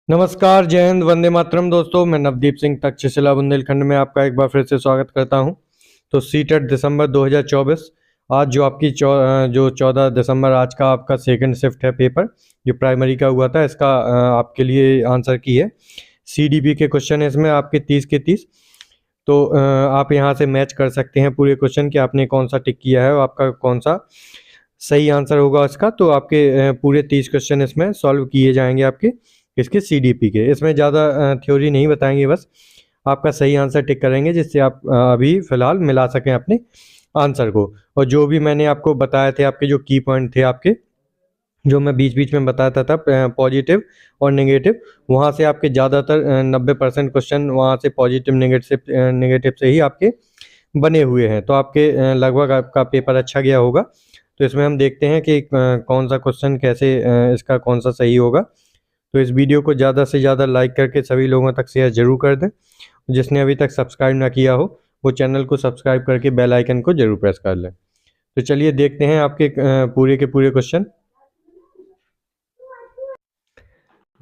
नमस्कार, जय हिंद, वंदे मातरम। दोस्तों, मैं नवदीप सिंह तक्षशिला बुंदेलखंड में आपका एक बार फिर से स्वागत करता हूं। तो सीटेट दिसंबर 2024 आज जो आपकी जो 14 दिसंबर आज का आपका सेकंड शिफ्ट है पेपर जो प्राइमरी का हुआ था, इसका आपके लिए आंसर की है। सीडीपी के क्वेश्चन है इसमें आपके 30 के 30। तो आप यहाँ से मैच कर सकते हैं पूरे क्वेश्चन कि आपने कौन सा टिक किया है और आपका कौन सा सही आंसर होगा इसका। तो आपके पूरे 30 क्वेश्चन इसमें सॉल्व किए जाएंगे आपके इसके सीडीपी के। इसमें ज़्यादा थ्योरी नहीं बताएंगे, बस आपका सही आंसर टिक करेंगे जिससे आप अभी फ़िलहाल मिला सकें अपने आंसर को। और जो भी मैंने आपको बताए थे, आपके जो की पॉइंट थे आपके, जो मैं बीच बीच में बताता था पॉजिटिव और नेगेटिव, वहाँ से आपके ज़्यादातर 90% क्वेश्चन वहाँ से पॉजिटिव नेगेटिव से ही आपके बने हुए हैं। तो आपके लगभग आपका पेपर अच्छा गया होगा। तो इसमें हम देखते हैं कि कौन सा क्वेश्चन कैसे इसका कौन सा सही होगा। तो इस वीडियो को ज़्यादा से ज़्यादा लाइक करके सभी लोगों तक शेयर जरूर कर दें। जिसने अभी तक सब्सक्राइब ना किया हो वो चैनल को सब्सक्राइब करके बेल आइकन को जरूर प्रेस कर लें। तो चलिए देखते हैं आपके पूरे के पूरे क्वेश्चन।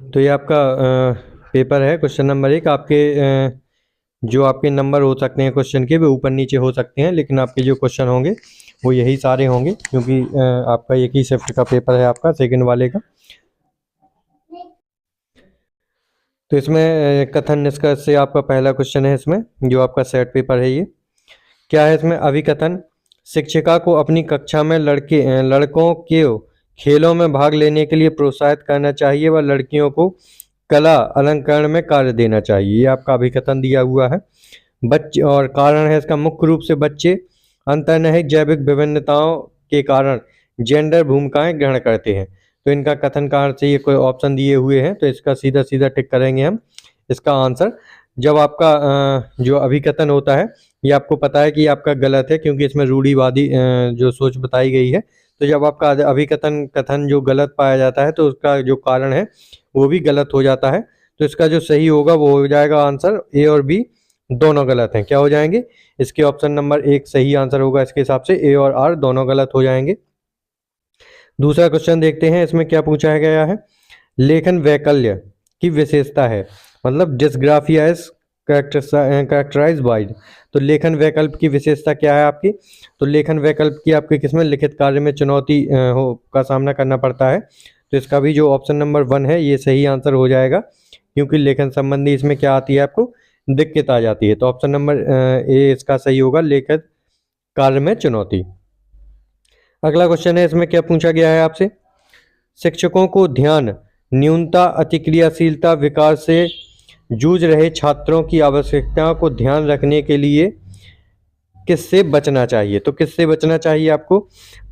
तो ये आपका पेपर है। क्वेश्चन नंबर 1 आपके जो आपके नंबर हो सकते हैं क्वेश्चन के, वो ऊपर नीचे हो सकते हैं, लेकिन आपके जो क्वेश्चन होंगे वो यही सारे होंगे, क्योंकि आपका एक ही शिफ्ट का पेपर है आपका सेकंड वाले का। तो इसमें कथन निष्कर्ष से आपका पहला क्वेश्चन है इसमें, जो आपका सेट पेपर है। ये क्या है इसमें? अभिकथन: शिक्षिका को अपनी कक्षा में लड़कों के खेलों में भाग लेने के लिए प्रोत्साहित करना चाहिए व लड़कियों को कला अलंकरण में कार्य देना चाहिए। ये आपका अभिकथन दिया हुआ है। बच्चे और कारण है इसका, मुख्य रूप से बच्चे अंतर्निहित जैविक विभिन्नताओं के कारण जेंडर भूमिकाएं ग्रहण करते हैं। तो इनका कथन का अर्थ ये कोई ऑप्शन दिए हुए हैं, तो इसका सीधा सीधा टिक करेंगे हम इसका आंसर। जब आपका जो अभिकथन होता है, ये आपको पता है कि आपका गलत है, क्योंकि इसमें रूढ़िवादी जो सोच बताई गई है। तो जब आपका कथन जो गलत पाया जाता है, तो उसका जो कारण है वो भी गलत हो जाता है। तो इसका जो सही होगा वो हो जाएगा आंसर ए और बी दोनों गलत हैं। क्या हो जाएंगे? इसके ऑप्शन नंबर 1 सही आंसर होगा। इसके हिसाब से ए और आर दोनों गलत हो जाएंगे। दूसरा क्वेश्चन देखते हैं, इसमें क्या पूछा गया है। लेखन वैकल्य की विशेषता है, मतलब डिस्ग्राफिया इज कैरेक्टराइज बाय। तो लेखन वैकल्प की विशेषता क्या है आपकी? तो लेखन वैकल्प की आपके किसमें लिखित कार्य में चुनौती का सामना करना पड़ता है। तो इसका भी जो ऑप्शन नंबर 1 है ये सही आंसर हो जाएगा, क्योंकि लेखन संबंधी इसमें क्या आती है, आपको दिक्कत आ जाती है। तो ऑप्शन नंबर ए इसका सही होगा, लिखित कार्य में चुनौती। अगला क्वेश्चन है, इसमें क्या पूछा गया है आपसे। शिक्षकों को ध्यान न्यूनता अतिक्रियाशीलता विकार से जूझ रहे छात्रों की आवश्यकताओं को ध्यान रखने के लिए किससे बचना चाहिए? तो किससे बचना चाहिए आपको?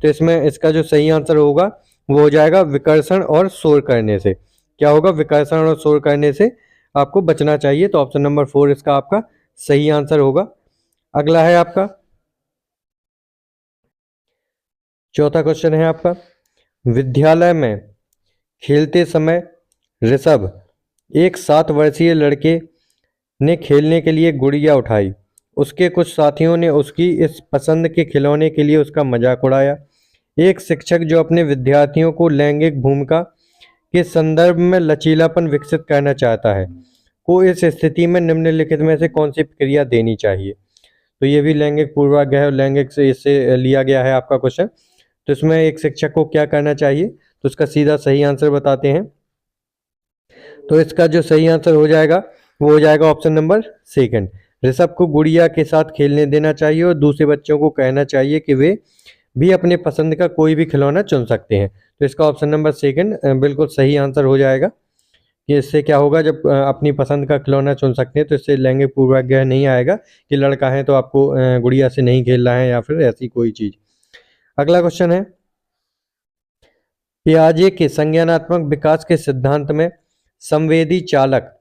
तो इसमें इसका जो सही आंसर होगा वो हो जाएगा विकर्षण और शोर करने से। क्या होगा? विकर्षण और शोर करने से आपको बचना चाहिए। तो ऑप्शन नंबर 4 इसका आपका सही आंसर होगा। अगला है आपका चौथा क्वेश्चन है आपका, विद्यालय में खेलते समय ऋषभ एक 7 वर्षीय लड़के ने खेलने के लिए गुड़िया उठाई। उसके कुछ साथियों ने उसकी इस पसंद के खिलौने के लिए उसका मजाक उड़ाया। एक शिक्षक जो अपने विद्यार्थियों को लैंगिक भूमिका के संदर्भ में लचीलापन विकसित करना चाहता है को इस स्थिति में निम्नलिखित में से कौन सी प्रक्रिया देनी चाहिए? तो ये भी लैंगिक पूर्वाग्रह और लैंगिक से इससे लिया गया है आपका क्वेश्चन। तो इसमें एक शिक्षक को क्या करना चाहिए? तो इसका सीधा सही आंसर बताते हैं। तो इसका जो सही आंसर हो जाएगा वो हो जाएगा ऑप्शन नंबर 2। ऋषभ को गुड़िया के साथ खेलने देना चाहिए और दूसरे बच्चों को कहना चाहिए कि वे भी अपने पसंद का कोई भी खिलौना चुन सकते हैं। तो इसका ऑप्शन नंबर 2 बिल्कुल सही आंसर हो जाएगा कि इससे क्या होगा, जब अपनी पसंद का खिलौना चुन सकते हैं तो इससे लैंगिक पूर्वाग्रह नहीं आएगा कि लड़का है तो आपको गुड़िया से नहीं खेलना है या फिर ऐसी कोई चीज़। अगला क्वेश्चन है, पियाजे के संज्ञानात्मक विकास के सिद्धांत में संवेदी चालक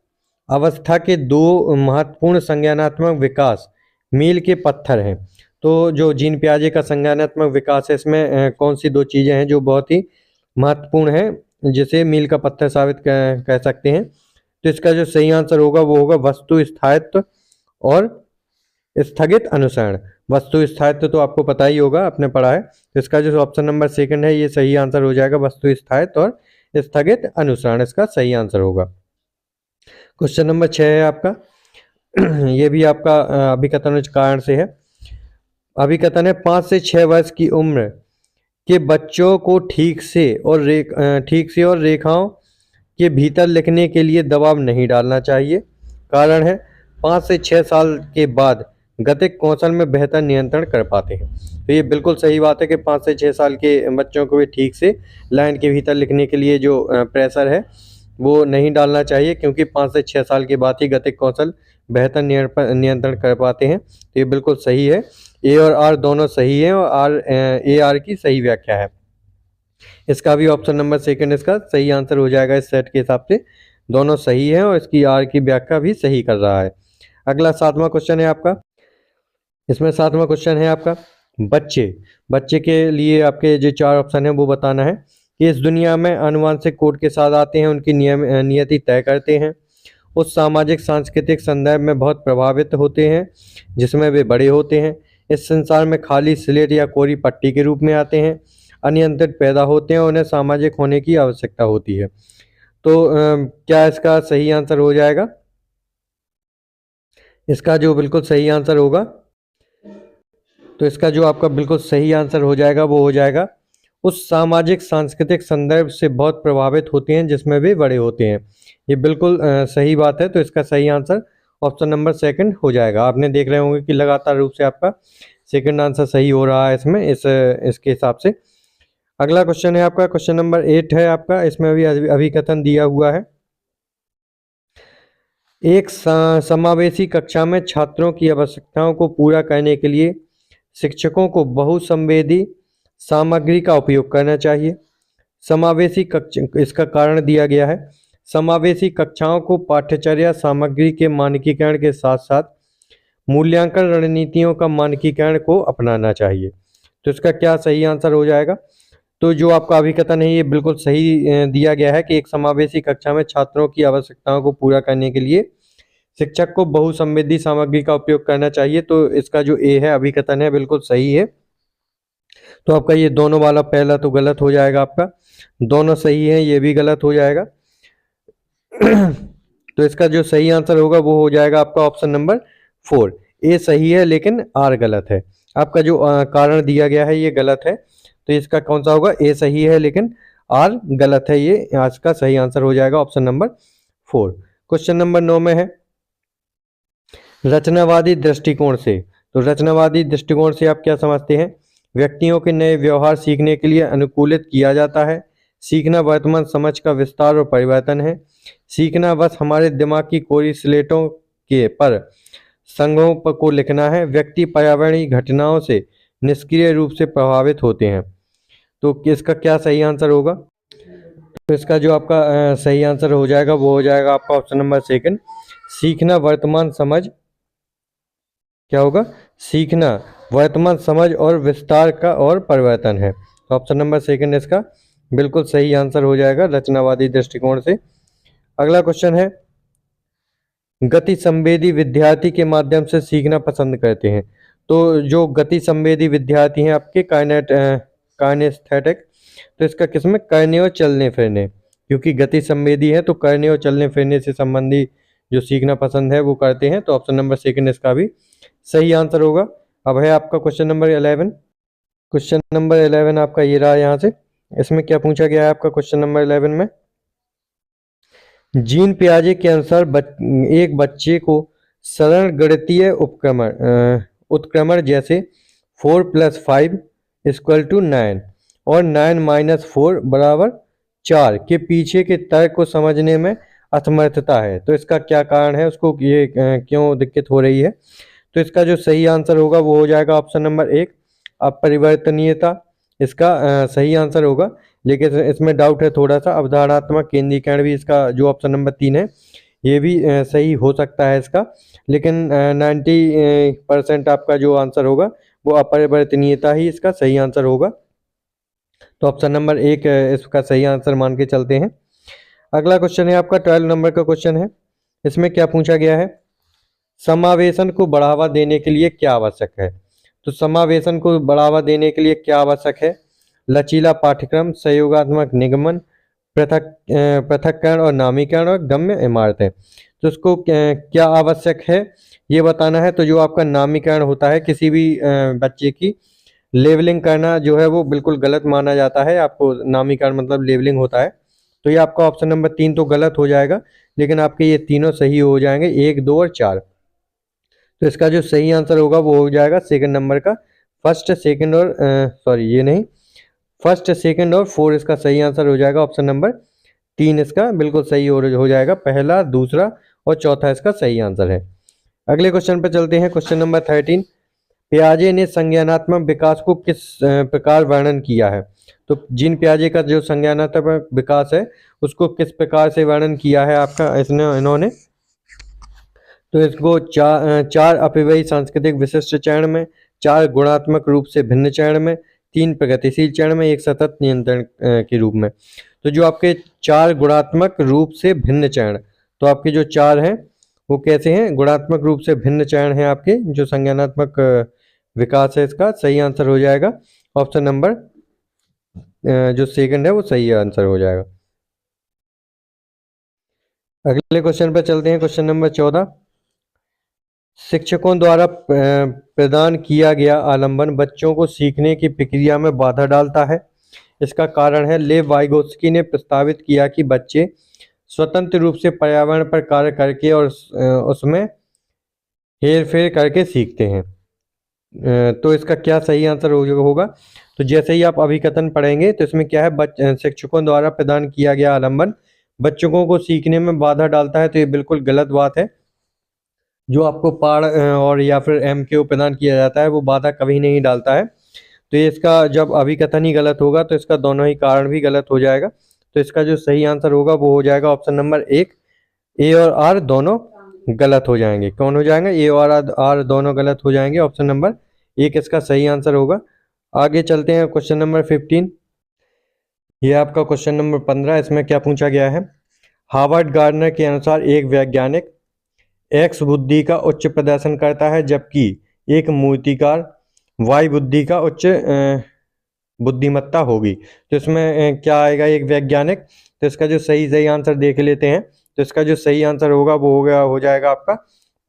अवस्था के 2 महत्वपूर्ण संज्ञानात्मक विकास मील के पत्थर हैं। तो जो जीन पियाजे का संज्ञानात्मक विकास है, इसमें कौन सी 2 चीज़ें हैं जो बहुत ही महत्वपूर्ण है, जिसे मील का पत्थर साबित कह सकते हैं। तो इसका जो सही आंसर होगा वो होगा वस्तु स्थायित्व और स्थगित अनुसरण। वस्तु स्थायित्व तो आपको पता ही होगा, आपने पढ़ा है। तो इसका जो ऑप्शन नंबर 2 है ये सही आंसर हो जाएगा, वस्तु स्थायित्व और स्थगित अनुसरण इसका सही आंसर होगा। क्वेश्चन नंबर 6 है आपका ये भी आपका अभिकथन कारण से है। अभिकथन है 5 से 6 वर्ष की उम्र के बच्चों को ठीक से और रेखाओं के भीतर लिखने के लिए दबाव नहीं डालना चाहिए। कारण है 5 से 6 साल के बाद गतिक कौशल में बेहतर नियंत्रण कर पाते हैं। तो ये बिल्कुल सही बात है कि 5 से 6 साल के बच्चों को भी ठीक से लाइन के भीतर लिखने के लिए जो प्रेशर है वो नहीं डालना चाहिए, क्योंकि 5 से 6 साल के बाद ही गतिक कौशल बेहतर नियंत्रण कर पाते हैं। तो ये बिल्कुल सही है, ए और आर दोनों सही है और ए आर की सही व्याख्या है। इसका भी ऑप्शन नंबर सेकंड इसका सही आंसर हो जाएगा। इस सेट के हिसाब से दोनों सही है और इसकी आर की व्याख्या भी सही कर रहा है। अगला 7वां क्वेश्चन है आपका। इसमें 7वां क्वेश्चन है आपका बच्चे के लिए आपके जो 4 ऑप्शन है वो बताना है कि इस दुनिया में आनुवंशिक कोड के साथ आते हैं, उनकी नियति तय करते हैं, उस सामाजिक सांस्कृतिक संदर्भ में बहुत प्रभावित होते हैं जिसमें वे बड़े होते हैं, इस संसार में खाली स्लेट या कोरी पट्टी के रूप में आते हैं, अनियंत्रित पैदा होते हैं और उन्हें सामाजिक होने की आवश्यकता होती है। तो क्या इसका सही आंसर हो जाएगा? इसका जो बिल्कुल सही आंसर होगा, तो इसका जो आपका बिल्कुल सही आंसर हो जाएगा वो हो जाएगा उस सामाजिक सांस्कृतिक संदर्भ से बहुत प्रभावित होते हैं जिसमें वे बड़े होते हैं। ये बिल्कुल सही बात है। तो इसका सही आंसर ऑप्शन नंबर सेकंड हो जाएगा। आपने देख रहे होंगे कि लगातार रूप से आपका सेकंड आंसर सही हो रहा है इसमें इसके हिसाब से। अगला क्वेश्चन है आपका, क्वेश्चन नंबर 8 है आपका। इसमें भी अभिकथन दिया हुआ है। एक समावेशी कक्षा में छात्रों की आवश्यकताओं को पूरा करने के लिए शिक्षकों को बहुसंवेदी सामग्री का उपयोग करना चाहिए। समावेशी कक्षा, इसका कारण दिया गया है। समावेशी कक्षाओं को पाठ्यचर्या सामग्री के मानकीकरण के साथ साथ मूल्यांकन रणनीतियों का मानकीकरण को अपनाना चाहिए। तो इसका क्या सही आंसर हो जाएगा? तो जो आपका अभिकथन है ये बिल्कुल सही दिया गया है कि एक समावेशी कक्षा में छात्रों की आवश्यकताओं को पूरा करने के लिए शिक्षक को बहुसंवेदी सामग्री का उपयोग करना चाहिए। तो इसका जो ए है अभिकथन है बिल्कुल सही है। तो आपका ये दोनों वाला पहला तो गलत हो जाएगा, आपका दोनों सही है, ये भी गलत हो जाएगा। तो इसका जो सही आंसर होगा वो हो जाएगा आपका ऑप्शन नंबर 4। ए सही है लेकिन आर गलत है। आपका जो कारण दिया गया है ये गलत है। तो इसका कौन सा होगा? ए सही है लेकिन आर गलत है। ये आज का सही आंसर हो जाएगा ऑप्शन नंबर 4। क्वेश्चन नंबर 9 में है रचनावादी दृष्टिकोण से। तो रचनावादी दृष्टिकोण से आप क्या समझते हैं? व्यक्तियों के नए व्यवहार सीखने के लिए अनुकूलित किया जाता है। सीखना वर्तमान समझ का विस्तार और परिवर्तन है। सीखना बस हमारे दिमाग की कोरी स्लेटों के पर संघों पर को लिखना है। व्यक्ति पर्यावरणीय घटनाओं से निष्क्रिय रूप से प्रभावित होते हैं। तो इसका क्या सही आंसर होगा? तो इसका जो आपका सही आंसर हो जाएगा वो हो जाएगा आपका ऑप्शन नंबर सेकंड। सीखना वर्तमान समझ, क्या होगा? सीखना वर्तमान समझ और विस्तार का और परिवर्तन है। तो ऑप्शन नंबर सेकंड इसका बिल्कुल सही आंसर हो जाएगा रचनावादी दृष्टिकोण से। अगला क्वेश्चन है गति संवेदी विद्यार्थी के माध्यम से सीखना पसंद करते हैं। तो जो गति संवेदी विद्यार्थी हैं आपके काइनेस्थेटिक, तो इसका किसमें? करने और चलने फिरने, क्योंकि गति संवेदी है तो करने और चलने फिरने से संबंधी जो सीखना पसंद है वो करते हैं। तो ऑप्शन नंबर सेकंड इसका भी सही आंसर होगा। अब है आपका क्वेश्चन नंबर 11। क्वेश्चन नंबर 11 आपका ये रहा यहाँ से। इसमें क्या पूछा गया है आपका क्वेश्चन नंबर 11 में? जीन पियाजे के अनुसार एक बच्चे को सरल गणितीय उत्क्रमण जैसे 4 + 5 = 9 और 9 - 4 = 4 के पीछे के तर्क को समझने में असमर्थता है। तो इसका क्या कारण है, उसको ये क्यों दिक्कत हो रही है? तो इसका जो सही आंसर होगा वो हो जाएगा ऑप्शन नंबर 1 अपरिवर्तनीयता। इसका सही आंसर होगा, लेकिन इसमें डाउट है थोड़ा सा। अवधारणात्मक केंद्रीकरण भी इसका जो ऑप्शन नंबर 3 है ये भी सही हो सकता है इसका, लेकिन 90% आपका जो आंसर होगा वो अपरिवर्तनीयता ही इसका सही आंसर होगा। तो ऑप्शन नंबर 1 इसका सही आंसर मान के चलते हैं। अगला क्वेश्चन है आपका 12 नंबर का क्वेश्चन है। इसमें क्या पूछा गया है? समावेशन को बढ़ावा देने के लिए क्या आवश्यक है? तो समावेशन को बढ़ावा देने के लिए क्या आवश्यक है? लचीला पाठ्यक्रम, सहयोगात्मक निगमन, पृथक्करण और नामीकरण और गम्य इमारतें। तो इसको क्या आवश्यक है ये बताना है। तो जो आपका नामीकरण होता है किसी भी बच्चे की लेवलिंग करना जो है वो बिल्कुल गलत माना जाता है। आपको नामीकरण मतलब लेवलिंग होता है। तो ये आपका ऑप्शन नंबर 3 तो गलत हो जाएगा, लेकिन आपके ये तीनों सही हो जाएंगे, 1, 2 और 4। तो इसका जो सही आंसर होगा वो हो जाएगा सेकंड नंबर का फर्स्ट, सेकंड और सॉरी ये नहीं, फर्स्ट, सेकंड और 4 इसका सही आंसर हो जाएगा। ऑप्शन नंबर 3 इसका बिल्कुल सही हो जाएगा। पहला, दूसरा और चौथा इसका सही आंसर है। अगले क्वेश्चन पर चलते हैं। क्वेश्चन नंबर 13, पियाजे ने संज्ञानात्मक विकास को किस प्रकार वर्णन किया है। तो जीन पियाजे का जो संज्ञानात्मक विकास है उसको किस प्रकार से वर्णन किया है आपका इन्होंने। तो इसको चार अपव्ययी सांस्कृतिक विशिष्ट चरण में, 4 गुणात्मक रूप से भिन्न चरण में, 3 प्रगतिशील चरण में, 1 सतत नियंत्रण के रूप में। तो जो आपके 4 गुणात्मक रूप से भिन्न चरण, तो आपके जो 4 हैं वो कैसे हैं, गुणात्मक रूप से भिन्न चरण हैं आपके। जो संज्ञानात्मक विकास है इसका सही आंसर हो जाएगा ऑप्शन नंबर जो सेकंड है वो सही आंसर हो जाएगा। अगले क्वेश्चन पर चलते हैं। क्वेश्चन नंबर 14, शिक्षकों द्वारा प्रदान किया गया आलंबन बच्चों को सीखने की प्रक्रिया में बाधा डालता है। इसका कारण है लेव वाइगोत्स्की ने प्रस्तावित किया कि बच्चे स्वतंत्र रूप से पर्यावरण पर कार्य करके और उसमें हेरफेर करके सीखते हैं। तो इसका क्या सही आंसर होगा। तो जैसे ही आप अभिकथन पढ़ेंगे तो इसमें क्या है, शिक्षकों द्वारा प्रदान किया गया आलंबन बच्चों को सीखने में बाधा डालता है। तो ये बिल्कुल गलत बात है। जो आपको पाठ और या फिर MQ प्रदान किया जाता है वो बाधा कभी नहीं डालता है। तो ये इसका जब अभिकथन ही गलत होगा तो इसका दोनों ही कारण भी गलत हो जाएगा। तो इसका जो सही आंसर होगा वो हो जाएगा ऑप्शन नंबर 1, A और R दोनों गलत हो जाएंगे। कौन हो जाएंगे, A और R दोनों गलत हो जाएंगे। ऑप्शन नंबर 1 इसका सही आंसर होगा। आगे चलते हैं क्वेश्चन नंबर 15। ये आपका क्वेश्चन नंबर 15। इसमें क्या पूछा गया है, हार्वर्ड गार्डनर के अनुसार एक वैज्ञानिक X बुद्धि का उच्च प्रदर्शन करता है जबकि एक मूर्तिकार Y बुद्धि का उच्च बुद्धिमत्ता होगी। तो इसमें क्या आएगा, एक वैज्ञानिक। तो इसका जो सही आंसर देख लेते हैं। तो इसका जो सही आंसर होगा वो हो जाएगा आपका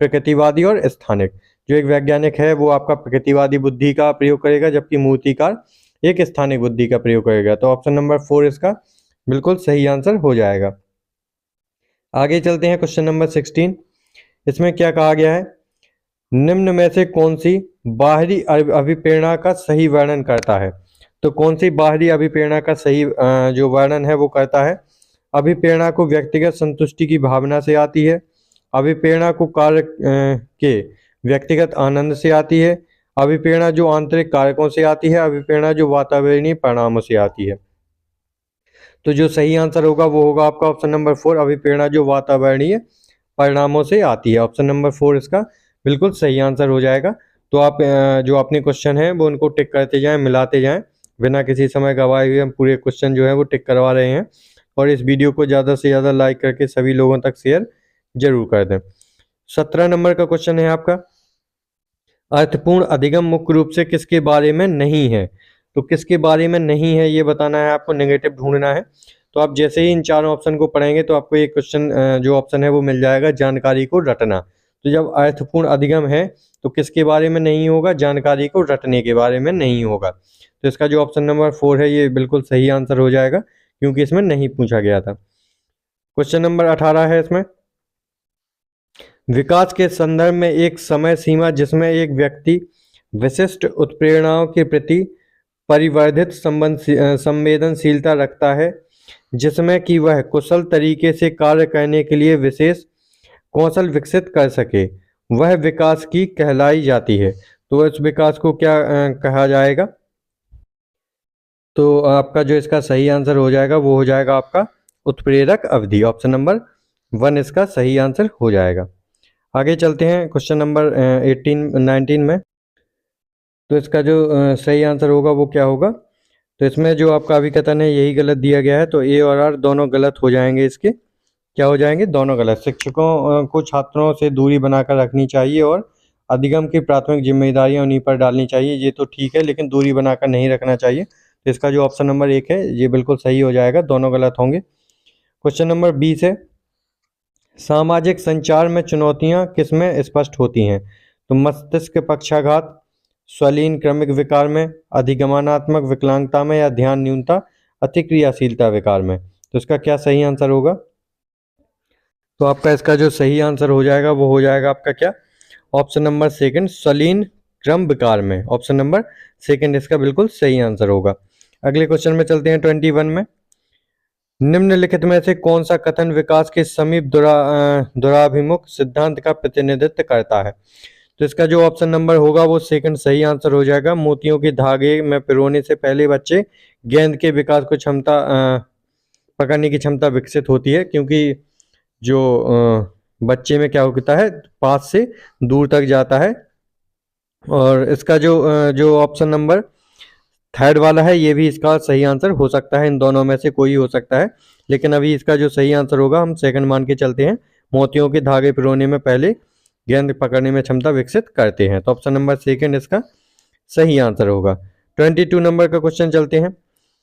प्रकृतिवादी और स्थानिक। जो एक वैज्ञानिक है वो आपका प्रकृतिवादी बुद्धि का प्रयोग करेगा जबकि मूर्तिकार एक स्थानिक बुद्धि का प्रयोग करेगा। तो ऑप्शन नंबर 4 इसका बिल्कुल सही आंसर हो जाएगा। आगे चलते हैं क्वेश्चन नंबर 16। इसमें क्या कहा गया है, निम्न में से कौन सी बाहरी अभिप्रेरणा का सही वर्णन करता है। तो कौन सी बाहरी अभिप्रेरणा का सही जो वर्णन है वो करता है। अभिप्रेरणा को व्यक्तिगत संतुष्टि की भावना से आती है, अभिप्रेरणा को कार्य के व्यक्तिगत आनंद से आती है, अभिप्रेरणा जो आंतरिक कारकों से आती है, अभिप्रेरणा जो वातावरणीय परिणामों से आती है। तो जो सही आंसर होगा वो होगा आपका ऑप्शन नंबर 4, अभिप्रेरणा जो वातावरणीय परिणामों से आती है। ऑप्शन नंबर 4 इसका बिल्कुल सही आंसर हो जाएगा। तो आप जो अपने क्वेश्चन हैं वो उनको टिक करते जाएं, मिलाते जाएं, बिना किसी समय गवाए हुए हम पूरे क्वेश्चन जो है वो टिक करवा रहे हैं। और इस वीडियो को ज़्यादा से ज़्यादा लाइक करके सभी लोगों तक शेयर जरूर कर दें। 17 नंबर का क्वेश्चन है आपका, अर्थपूर्ण अधिगम मुख्य रूप से किसके बारे में नहीं है। तो किसके बारे में नहीं है ये बताना है आपको, नेगेटिव ढूंढना है। तो आप जैसे ही इन चारों ऑप्शन को पढ़ेंगे तो आपको एक क्वेश्चन जो ऑप्शन है वो मिल जाएगा, जानकारी को रटना। तो जब अर्थपूर्ण अधिगम है तो किसके बारे में नहीं होगा, जानकारी को रटने के बारे में नहीं होगा। तो इसका जो ऑप्शन नंबर 4 है ये बिल्कुल सही आंसर हो जाएगा क्योंकि इसमें नहीं पूछा गया था। क्वेश्चन नंबर 18 है इसमें, विकास के संदर्भ में एक समय सीमा जिसमें एक व्यक्ति विशिष्ट उत्प्रेरणाओं के प्रति परिवर्धित संवेदनशीलता रखता है, जिसमें कि वह कुशल तरीके से कार्य करने के लिए विशेष कौशल विकसित कर सके, वह विकास की कहलाई जाती है। तो इस विकास को क्या कहा जाएगा। तो आपका जो इसका सही आंसर हो जाएगा वो हो जाएगा आपका उत्प्रेरक अवधि। ऑप्शन नंबर 1 इसका सही आंसर हो जाएगा। आगे चलते हैं क्वेश्चन नंबर 19 में। तो इसका जो सही आंसर होगा वो क्या होगा। तो इसमें जो आपका अभिकथन है यही गलत दिया गया है। तो A और R दोनों गलत हो जाएंगे, इसके क्या हो जाएंगे, दोनों गलत। शिक्षकों को छात्रों से दूरी बनाकर रखनी चाहिए और अधिगम की प्राथमिक जिम्मेदारियां उन्हीं पर डालनी चाहिए, ये तो ठीक है, लेकिन दूरी बनाकर नहीं रखना चाहिए। तो इसका जो ऑप्शन नंबर 1 है ये बिल्कुल सही हो जाएगा, दोनों गलत होंगे। क्वेश्चन नंबर 20 है, सामाजिक संचार में चुनौतियां किसमें स्पष्ट होती हैं? तो मस्तिष्क पक्षाघात, स्वलीन क्रमिक विकार में, अधिगमनात्मक विकलांगता में, या ध्यान न्यूनता अतिक्रियाशीलता विकार में। तो इसका क्या सही आंसर होगा? तो आपका इसका जो सही आंसर हो जाएगा वो हो जाएगा आपका क्या, ऑप्शन नंबर 2, स्वलीन क्रम विकार में। ऑप्शन नंबर 2 इसका बिल्कुल सही आंसर होगा। अगले क्वेश्चन में चलते हैं 21 में। निम्नलिखित में से कौन सा कथन विकास के समीप दुराभिमुख सिद्धांत का प्रतिनिधित्व करता है? तो इसका जो ऑप्शन नंबर होगा वो 2 सही आंसर हो जाएगा। मोतियों के धागे में पिरोने से पहले बच्चे गेंद के विकास को पकड़ने की क्षमता विकसित होती है, क्योंकि जो बच्चे में क्या होता है, पास से दूर तक जाता है। और इसका जो ऑप्शन नंबर 3 वाला है ये भी इसका सही आंसर हो सकता है, इन दोनों में से कोई हो सकता है, लेकिन अभी इसका जो सही आंसर होगा हम 2 मान के चलते हैं। मोतियों के धागे पिरोने में पहले गेंद पकड़ने में क्षमता विकसित करते हैं। तो ऑप्शन नंबर 2 इसका सही आंसर होगा। 22 नंबर का क्वेश्चन चलते हैं।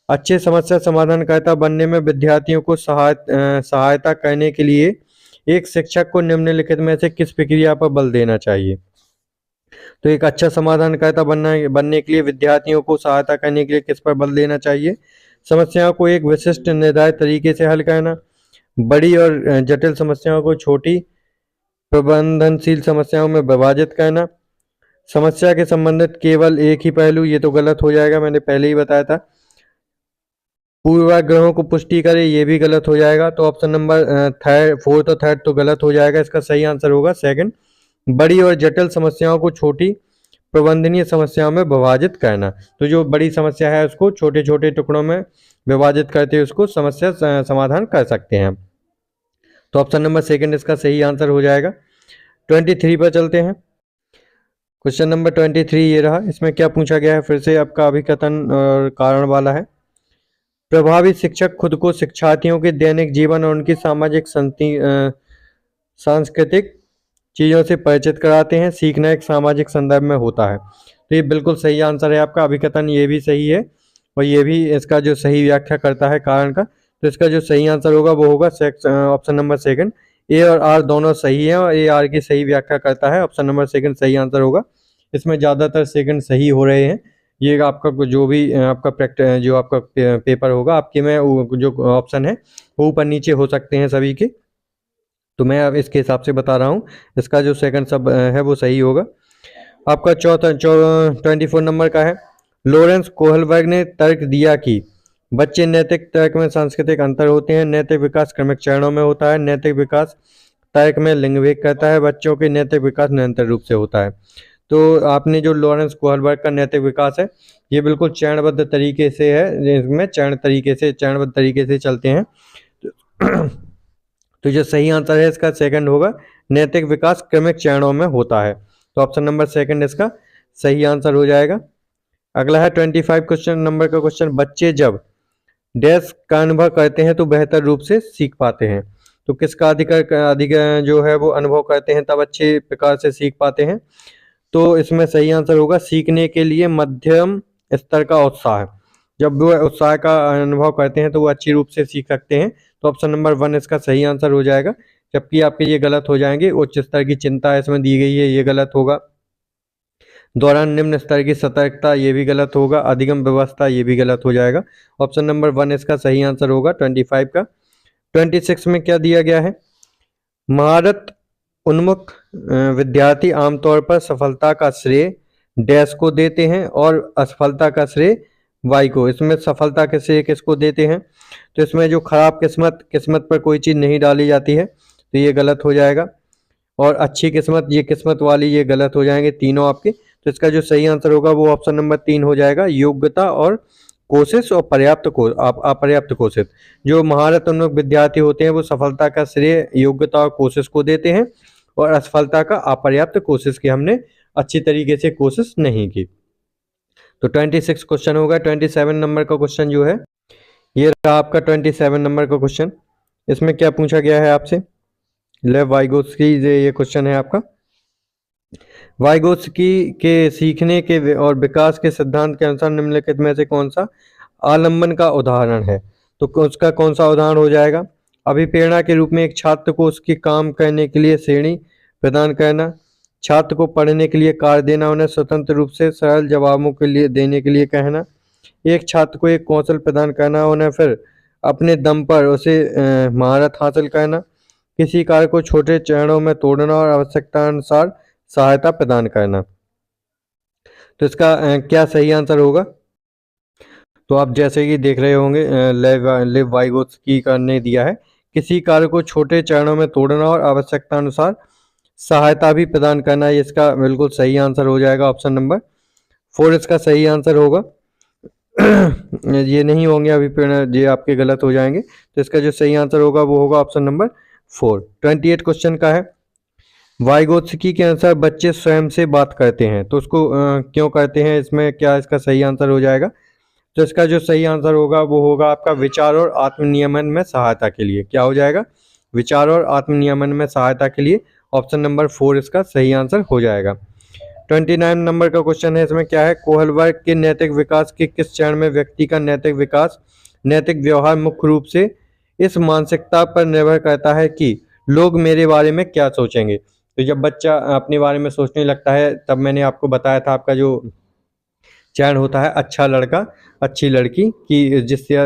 अच्छे समस्या समाधानकर्ता बनने में विद्यार्थियों को सहायता करने के लिए एक शिक्षक को निम्नलिखित में से किस प्रक्रिया पर बल देना चाहिए? तो एक अच्छा समाधानकर्ता बनने के लिए विद्यार्थियों को सहायता करने के लिए किस पर बल देना चाहिए? समस्याओं को एक विशिष्ट निर्धारित तरीके से हल करना, बड़ी और जटिल समस्याओं को छोटी प्रबंधनशील समस्याओं में विभाजित करना, समस्या के संबंधित केवल एक ही पहलू, ये तो गलत हो जाएगा, मैंने पहले ही बताया था। पूर्वाग्रहों को पुष्टि करे, ये भी गलत हो जाएगा। तो ऑप्शन नंबर 4 और 3 तो गलत हो जाएगा। इसका सही आंसर होगा 2, बड़ी और जटिल समस्याओं को छोटी प्रबंधनीय समस्याओं में विभाजित करना। तो जो बड़ी समस्या है उसको छोटे छोटे टुकड़ों में विभाजित करते हुए उसको समस्या समाधान कर सकते हैं। तो ऑप्शन नंबर 2 इसका सही आंसर हो जाएगा। 23 पर चलते हैं। क्वेश्चन नंबर 23 ये रहा। इसमें क्या पूछा गया है, फिर से आपका अभिकथन और कारण वाला है। प्रभावी शिक्षक खुद को शिक्षार्थियों के दैनिक जीवन और उनकी सामाजिक सांस्कृतिक चीज़ों से परिचित कराते हैं। सीखना एक सामाजिक संदर्भ में होता है। तो ये बिल्कुल सही आंसर है आपका। अभिकथन ये भी सही है और ये भी इसका जो सही व्याख्या करता है कारण का। तो इसका जो सही आंसर होगा वो होगा ऑप्शन नंबर 2। ए और आर दोनों सही है और ए आर की सही व्याख्या करता है। ऑप्शन नंबर 2 सही आंसर होगा। इसमें ज़्यादातर 2 सही हो रहे हैं। ये आपका जो भी आपका जो आपका पेपर होगा आपके में जो ऑप्शन है वो ऊपर नीचे हो सकते हैं सभी के, तो मैं अब इसके हिसाब से बता रहा हूँ। इसका जो 2 सब है वो सही होगा। आपका 24 नंबर का है। लॉरेंस कोहलबर्ग ने तर्क दिया कि बच्चे नैतिक तर्क में सांस्कृतिक अंतर होते हैं। नैतिक विकास क्रमिक चरणों में होता है। नैतिक विकास तर्क में लिंग भेद करता है। बच्चों के नैतिक विकास निरंतर रूप से होता है। तो आपने जो लॉरेंस कोहलबर्ग का नैतिक विकास है ये बिल्कुल चरणबद्ध तरीके से है, इसमें चरणबद्ध तरीके से चलते हैं। तो जो सही आंसर है इसका 2 होगा। नैतिक विकास क्रमिक चरणों में होता है। तो ऑप्शन नंबर 2 इसका सही आंसर हो जाएगा। अगला है 25 क्वेश्चन नंबर का क्वेश्चन। बच्चे जब डैश का अनुभव करते हैं तो बेहतर रूप से सीख पाते हैं। तो किसका अधिक जो है वो अनुभव करते हैं तब अच्छे प्रकार से सीख पाते हैं। तो इसमें सही आंसर होगा सीखने के लिए मध्यम स्तर का उत्साह। जब वो उत्साह का अनुभव करते हैं तो वो अच्छी रूप से सीख सकते हैं। तो ऑप्शन नंबर 1 इसका सही आंसर हो जाएगा। जबकि आपके ये गलत हो जाएंगे। उच्च स्तर की चिंता इसमें दी गई है, ये गलत होगा। दौरान निम्न स्तर की सतर्कता, ये भी गलत होगा। अधिगम व्यवस्था, ये भी गलत हो जाएगा। ऑप्शन नंबर 1 इसका सही आंसर होगा 25 का। 26 में क्या दिया गया है? महारत उन्मुख विद्यार्थी आमतौर पर सफलता का श्रेय डैश को देते हैं और असफलता का श्रेय वाई को। इसमें सफलता के श्रेय किसको देते हैं? तो इसमें जो खराब किस्मत पर कोई चीज़ नहीं डाली जाती है, तो ये गलत हो जाएगा। और अच्छी किस्मत, ये किस्मत वाली, ये गलत हो जाएंगे तीनों आपके। तो इसका जो सही आंसर होगा वो ऑप्शन नंबर 3 हो जाएगा। योग्यता और कोशिश और अपर्याप्त कोशिश। जो महारत उन्मुख विद्यार्थी होते हैं वो सफलता का श्रेय योग्यता और कोशिश को देते हैं और असफलता का अपर्याप्त कोशिश की, हमने अच्छी तरीके से कोशिश नहीं की। तो 26 क्वेश्चन होगा। 27 नंबर का क्वेश्चन जो है ये रहा आपका 27 नंबर का क्वेश्चन। इसमें क्या पूछा गया है आपसे? लेव वाइगोत्स्की ये क्वेश्चन है आपका। वाइगोत्स्की के सीखने के और विकास के सिद्धांत के अनुसार निम्नलिखित में से कौन सा आलम्बन का उदाहरण है। तो उसका कौन सा उदाहरण हो जाएगा? अभिप्रेरणा के रूप में एक छात्र को उसके काम करने के लिए श्रेणी प्रदान करना, छात्र को पढ़ने के लिए कार्य देना, उन्हें स्वतंत्र रूप से सरल जवाबों के लिए देने के लिए कहना, एक छात्र को एक कौशल प्रदान करना, उन्हें फिर अपने दम पर उसे महारत हासिल करना, किसी कार्य को छोटे चरणों में तोड़ना और आवश्यकता अनुसार सहायता प्रदान करना। तो इसका क्या सही आंसर होगा? तो आप जैसे कि देख रहे होंगे लेव वाइगोत्स्की ने दिया है, किसी कार्य को छोटे चरणों में तोड़ना और आवश्यकता अनुसार सहायता भी प्रदान करना, ये इसका बिल्कुल सही आंसर हो जाएगा। ऑप्शन नंबर 4 इसका सही आंसर होगा। ये नहीं होंगे अभी ये आपके गलत हो जाएंगे। तो इसका जो सही आंसर होगा वो होगा ऑप्शन नंबर 4। 28 क्वेश्चन का है, वाइगोत्स्की के अनुसार बच्चे स्वयं से बात करते हैं, तो उसको क्यों करते हैं, इसमें क्या इसका सही आंसर हो जाएगा? तो इसका जो सही आंसर होगा वो होगा आपका विचार और आत्मनियमन में सहायता के लिए। क्या हो जाएगा? विचार और आत्मनियमन में सहायता के लिए। ऑप्शन नंबर 4 इसका सही आंसर हो जाएगा। 29 नंबर का क्वेश्चन है, इसमें क्या है, कोहलबर्ग के नैतिक विकास के किस चरण में व्यक्ति का नैतिक विकास, नैतिक व्यवहार मुख्य रूप से इस मानसिकता पर निर्भर करता है कि लोग मेरे बारे में क्या सोचेंगे। तो जब बच्चा अपने बारे में सोचने लगता है, तब मैंने आपको बताया था आपका जो चयन होता है अच्छा लड़का अच्छी लड़की की, जिससे